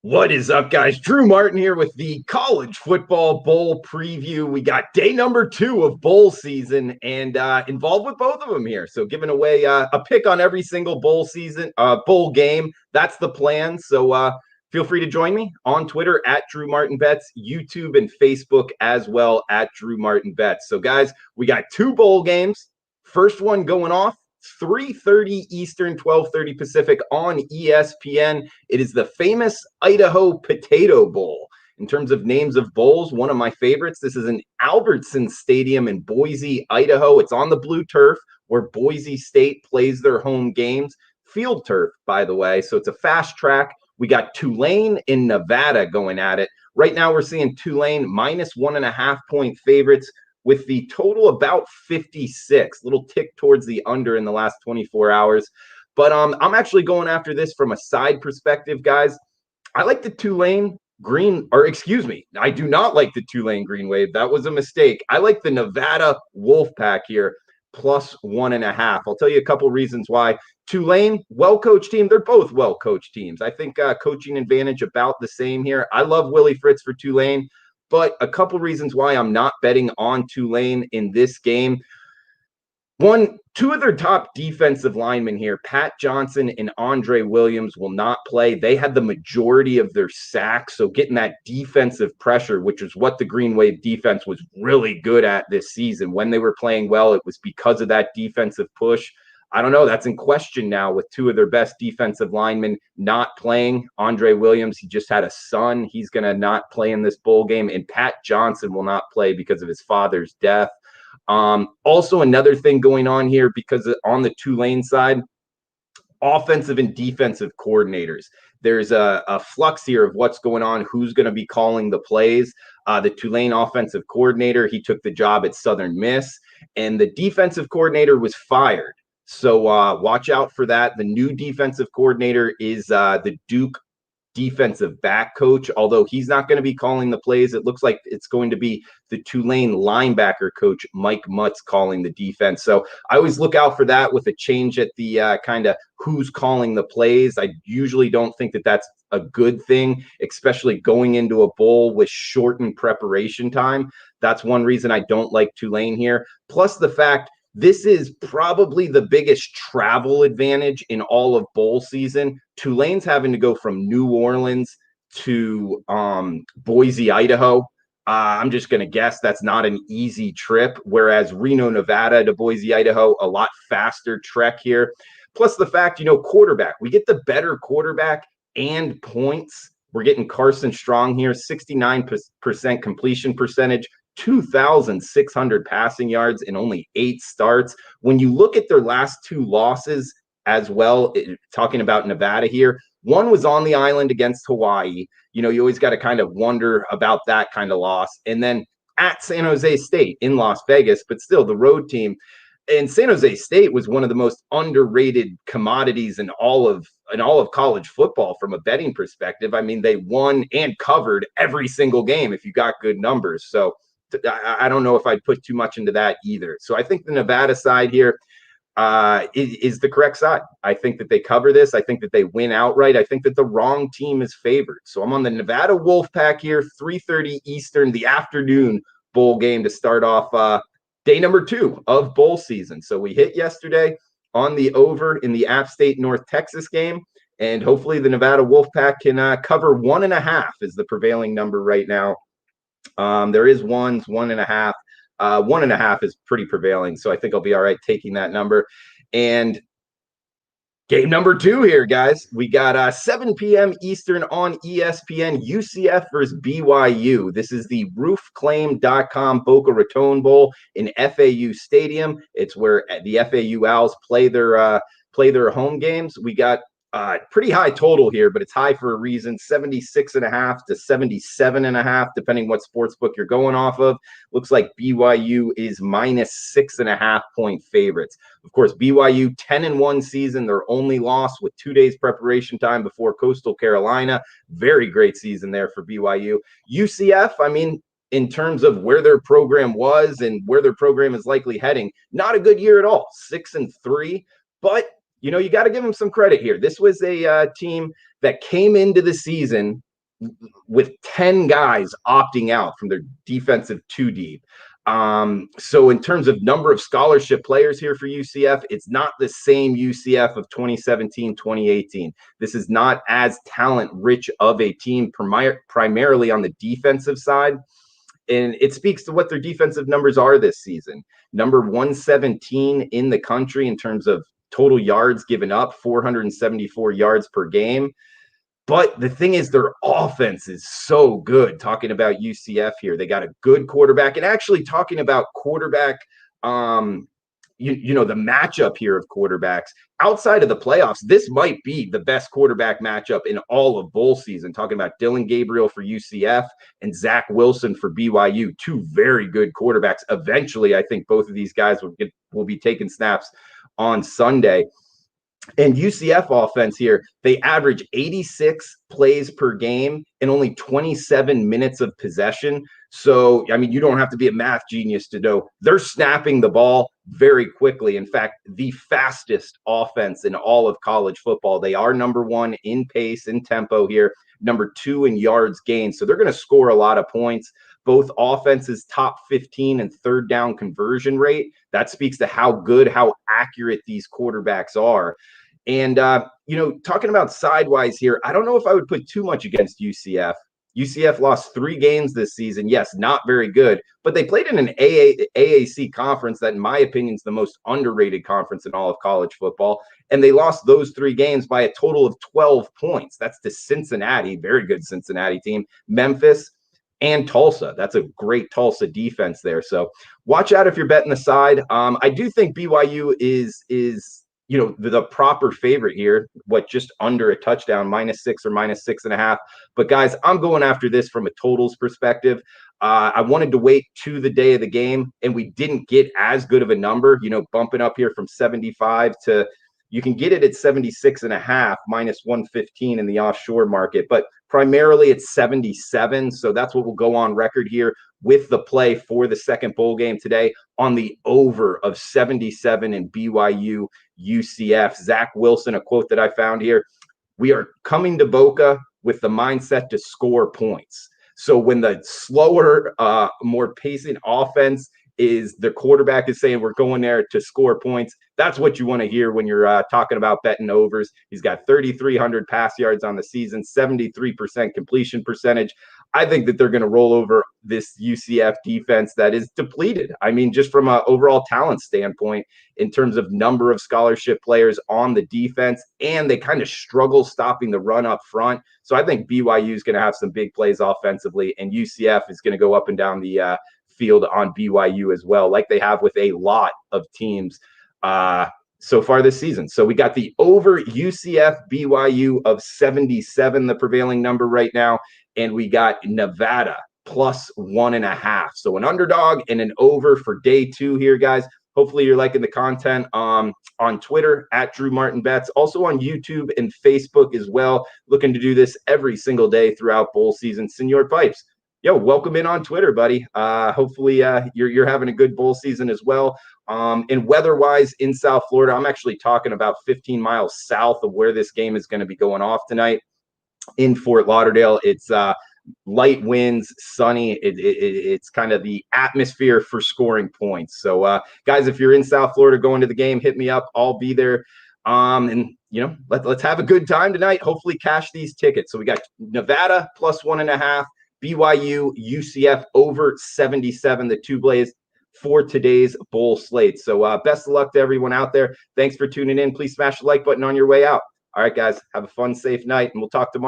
What is up, guys? Drew Martin here with the College Football Bowl preview. We got day number 2 of bowl season and involved with both of them here. So giving away a pick on every single bowl game. That's the plan. So feel free to join me on Twitter at Drew Martin Bets, YouTube and Facebook as well at Drew Martin Bets. So guys, we got 2 bowl games. First one going off 3:30 Eastern, 12:30 Pacific on ESPN. It is the famous Idaho Potato Bowl. In terms of names of bowls, one of my favorites. This is an Albertson Stadium in Boise, Idaho. It's on the blue turf where Boise State plays their home games. Field turf, by the way. So it's a fast track. We got Tulane in Nevada going at it. Right now, we're seeing Tulane minus 1.5-point favorites with the total about 56, little tick towards the under in the last 24 hours. But I'm actually going after this from a side perspective, guys. I like the Tulane I do not like the Tulane Green Wave. That was a mistake. I like the Nevada Wolfpack here, plus 1.5. I'll tell you a couple reasons why. Tulane, well-coached team. They're both well-coached teams. I think coaching advantage about the same here. I love Willie Fritz for Tulane. But a couple reasons why I'm not betting on Tulane in this game. One, 2 of their top defensive linemen here, Pat Johnson and Andre Williams, will not play. They had the majority of their sacks, so getting that defensive pressure, which is what the Green Wave defense was really good at this season. When they were playing well, it was because of that defensive push. I don't know. That's in question now with 2 of their best defensive linemen not playing. Andre Williams, he just had a son. He's going to not play in this bowl game. And Pat Johnson will not play because of his father's death. Also, another thing going on here, because on the Tulane side, offensive and defensive coordinators. There's a flux here of what's going on, who's going to be calling the plays. The Tulane offensive coordinator, he took the job at Southern Miss, and the defensive coordinator was fired. So watch out for that. The new defensive coordinator is the Duke defensive back coach, although he's not going to be calling the plays. It looks like it's going to be the Tulane linebacker coach, Mike Mutz, calling the defense. So I always look out for that with a change at the kind of who's calling the plays. I usually don't think that that's a good thing, especially going into a bowl with shortened preparation time. That's one reason I don't like Tulane here. Plus the fact this is probably the biggest travel advantage in all of bowl season. Tulane's having to go from New Orleans to Boise, Idaho. I'm just going to guess that's not an easy trip, whereas Reno, Nevada to Boise, Idaho, a lot faster trek here. Plus the fact, quarterback. We get the better quarterback and points. We're getting Carson Strong here, 69% completion percentage, 2,600 passing yards in only 8 starts. When you look at their last 2 losses as well, talking about Nevada here, one was on the island against Hawaii. You always got to kind of wonder about that kind of loss. And then at San Jose State in Las Vegas, but still the road team. And San Jose State was one of the most underrated commodities in all of college football from a betting perspective. I mean, they won and covered every single game if you got good numbers. So I don't know if I'd put too much into that either. So I think the Nevada side here is the correct side. I think that they cover this. I think that they win outright. I think that the wrong team is favored. So I'm on the Nevada Wolfpack here, 3:30 Eastern, the afternoon bowl game to start off day number 2 of bowl season. So we hit yesterday on the over in the App State North Texas game, and hopefully the Nevada Wolfpack can cover 1.5 is the prevailing number right now. There is 1.5. 1.5 is pretty prevailing, so I think I'll be all right taking that number. And game number 2 here, guys. We got 7 p.m. Eastern on ESPN, UCF versus BYU. This is the roofclaim.com Boca Raton Bowl in FAU Stadium. It's where the FAU Owls play their home games. We got pretty high total here, but it's high for a reason. 76.5 to 77.5, depending what sports book you're going off of. Looks like BYU is minus 6.5 point favorites. Of course, BYU 10-1 season. Their only loss with 2 days preparation time before Coastal Carolina. Very great season there for BYU. UCF, I mean, in terms of where their program was and where their program is likely heading, not a good year at all. 6-3, but you got to give them some credit here. This was a team that came into the season with 10 guys opting out from their defensive two deep. So in terms of number of scholarship players here for UCF, it's not the same UCF of 2017, 2018. This is not as talent rich of a team, primarily on the defensive side. And it speaks to what their defensive numbers are this season. Number 117 in the country in terms of total yards given up, 474 yards per game. But the thing is, their offense is so good. Talking about UCF here, they got a good quarterback, and actually talking about quarterback, the matchup here of quarterbacks outside of the playoffs, this might be the best quarterback matchup in all of bowl season. Talking about Dylan Gabriel for UCF and Zach Wilson for BYU, two very good quarterbacks. Eventually, I think both of these guys will be taking snaps on Sunday. And UCF offense here, they average 86 plays per game and only 27 minutes of possession. So, I mean, you don't have to be a math genius to know they're snapping the ball very quickly. In fact, the fastest offense in all of college football. They are number one in pace and tempo here, number two in yards gained. So they're going to score a lot of points. Both offenses top 15 and third down conversion rate. That speaks to how good, how accurate these quarterbacks are. And, talking about sidewise here, I don't know if I would put too much against UCF. UCF lost 3 games this season. Yes, not very good, but they played in an AAC conference that, in my opinion, is the most underrated conference in all of college football. And they lost those 3 games by a total of 12 points. That's to Cincinnati, very good Cincinnati team, Memphis, and Tulsa. That's a great Tulsa defense there. So watch out if you're betting the side. I do think BYU is the proper favorite here, just under a touchdown, -6 or -6.5. But guys, I'm going after this from a totals perspective. I wanted to wait to the day of the game, and we didn't get as good of a number, bumping up here from 75 to, you can get it at 76.5, -115 in the offshore market, but primarily it's 77. So that's what will go on record here with the play for the second bowl game today on the over of 77 in BYU UCF. Zach Wilson, a quote that I found here: "We are coming to Boca with the mindset to score points." So when the slower, more pacing offense is, the quarterback is saying we're going there to score points, that's what you want to hear when you're talking about betting overs. He's got 3,300 pass yards on the season, 73% completion percentage. I think that they're going to roll over this UCF defense that is depleted. I mean, just from an overall talent standpoint, in terms of number of scholarship players on the defense, and they kind of struggle stopping the run up front. So I think BYU is going to have some big plays offensively, and UCF is going to go up and down the field on BYU as well, like they have with a lot of teams so far this season. So we got the over UCF BYU of 77, the prevailing number right now. And we got Nevada +1.5. So an underdog and an over for day 2 here, guys. Hopefully you're liking the content on Twitter at Drew Martin Bets, also on YouTube and Facebook as well. Looking to do this every single day throughout bowl season. Senor Pipes, yo, welcome in on Twitter, buddy. Hopefully you're having a good bowl season as well. And weather-wise in South Florida, I'm actually talking about 15 miles south of where this game is going to be going off tonight in Fort Lauderdale. It's light winds, sunny. It's kind of the atmosphere for scoring points. So, guys, if you're in South Florida going to the game, hit me up. I'll be there. And let's have a good time tonight. Hopefully cash these tickets. So we got Nevada +1.5, BYU, UCF over 77, the 2 plays for today's bowl slate. So best of luck to everyone out there. Thanks for tuning in. Please smash the like button on your way out. All right, guys, have a fun, safe night, and we'll talk tomorrow.